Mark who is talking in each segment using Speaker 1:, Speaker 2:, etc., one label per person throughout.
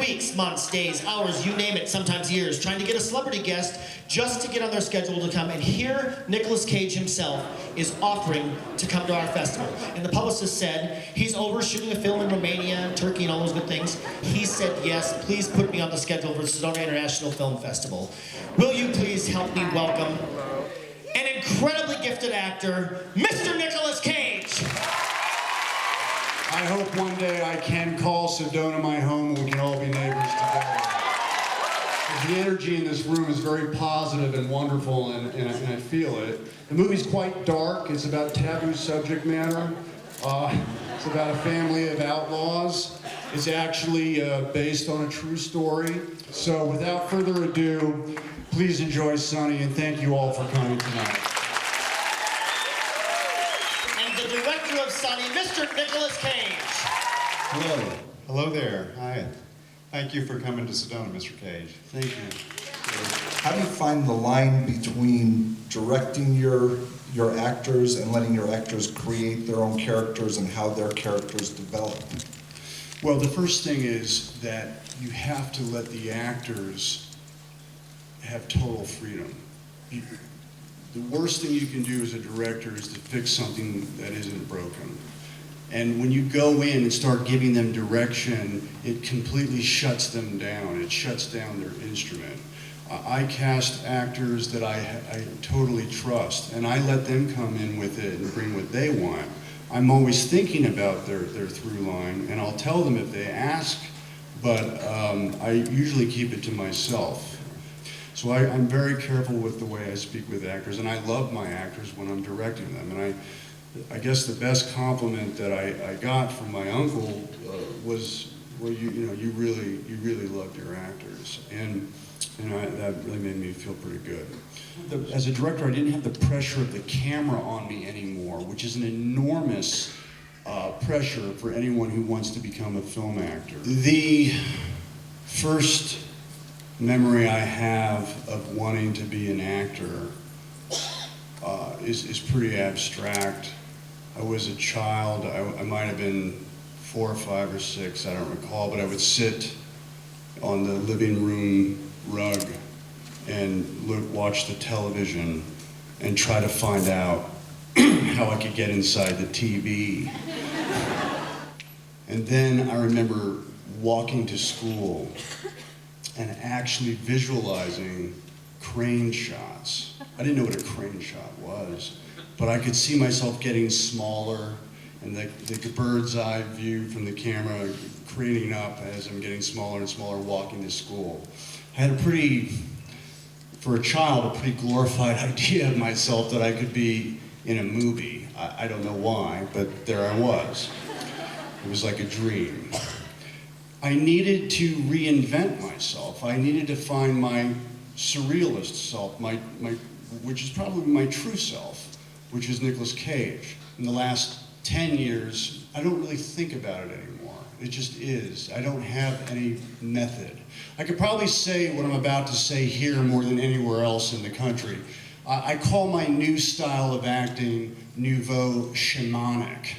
Speaker 1: weeks, months, days, hours, you name it, sometimes years, trying to get a celebrity guest just to get on their schedule to come. And here, Nicolas Cage himself is offering to come to our festival. And the publicist said, he's over shooting a film in Romania, Turkey, and all those good things. He said, yes, please put me on the schedule for Sedona International Film Festival. Will you please help me welcome an incredibly gifted actor, Mr. Nicolas Cage.
Speaker 2: I hope one day I can call Sedona my home and we can all be neighbors together. The energy in this room is very positive and wonderful, and I feel it. The movie's quite dark. It's about taboo subject matter. It's about a family of outlaws. It's actually based on a true story. So without further ado, please enjoy Sonny, and thank you all for coming tonight.
Speaker 1: And the director of Sonny, Mr. Nicolas Cage.
Speaker 3: Hello. Hello there. Hi. Thank you for coming to Sedona, Mr. Cage.
Speaker 2: Thank you.
Speaker 4: How do you find the line between directing your actors and letting your actors create their own characters and how their characters develop?
Speaker 2: Well, the first thing is that you have to let the actors have total freedom. The worst thing you can do as a director is to fix something that isn't broken. And when you go in and start giving them direction, it completely shuts them down. It shuts down their instrument. I cast actors that I totally trust, and I let them come in with it and bring what they want. I'm always thinking about their through line, and I'll tell them if they ask, but I usually keep it to myself. So I'm very careful with the way I speak with actors, and I love my actors when I'm directing them. And I guess the best compliment that I got from my uncle was, well, you really loved your actors, and that really made me feel pretty good. As a director, I didn't have the pressure of the camera on me anymore, which is an enormous pressure for anyone who wants to become a film actor. The first memory I have of wanting to be an actor is pretty abstract. I was a child. I might have been 4 or 5 or 6, I don't recall, but I would sit on the living room rug and watch the television and try to find out how I could get inside the TV. And then I remember walking to school and actually visualizing crane shots. I didn't know what a crane shot was, but I could see myself getting smaller, and the bird's eye view from the camera craning up as I'm getting smaller and smaller walking to school. I had for a child, a pretty glorified idea of myself that I could be in a movie. I don't know why, but there I was. It was like a dream. I needed to reinvent myself. I needed to find my surrealist self, which is probably my true self, which is Nicolas Cage. In the last 10 years, I don't really think about it anymore. It just is. I don't have any method. I could probably say what I'm about to say here more than anywhere else in the country. I call my new style of acting nouveau shamanic.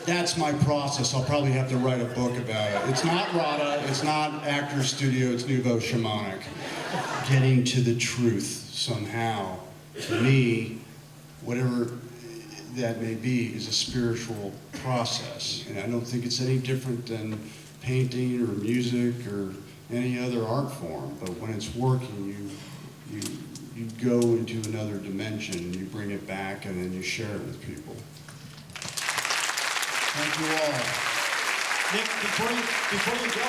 Speaker 2: That's my process. I'll probably have to write a book about it. It's not RADA, it's not Actors Studio, it's nouveau shamanic. Getting to the truth somehow, to me, whatever that may be, is a spiritual process. And I don't think it's any different than painting or music or any other art form. But when it's working, you go into another dimension and you bring it back and then you share it with people. Thank you all.
Speaker 1: Nick, before you go,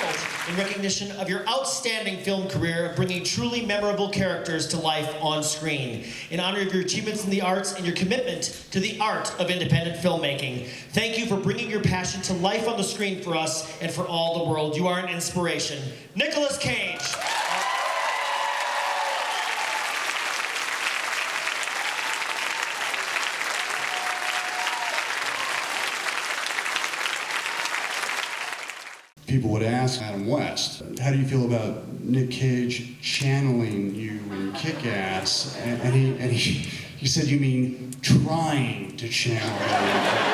Speaker 1: in recognition of your outstanding film career of bringing truly memorable characters to life on screen, in honor of your achievements in the arts and your commitment to the art of independent filmmaking, thank you for bringing your passion to life on the screen for us and for all the world. You are an inspiration. Nicolas Cage.
Speaker 2: People would ask Adam West, how do you feel about Nick Cage channeling you in Kick-Ass? And he said, you mean trying to channel me?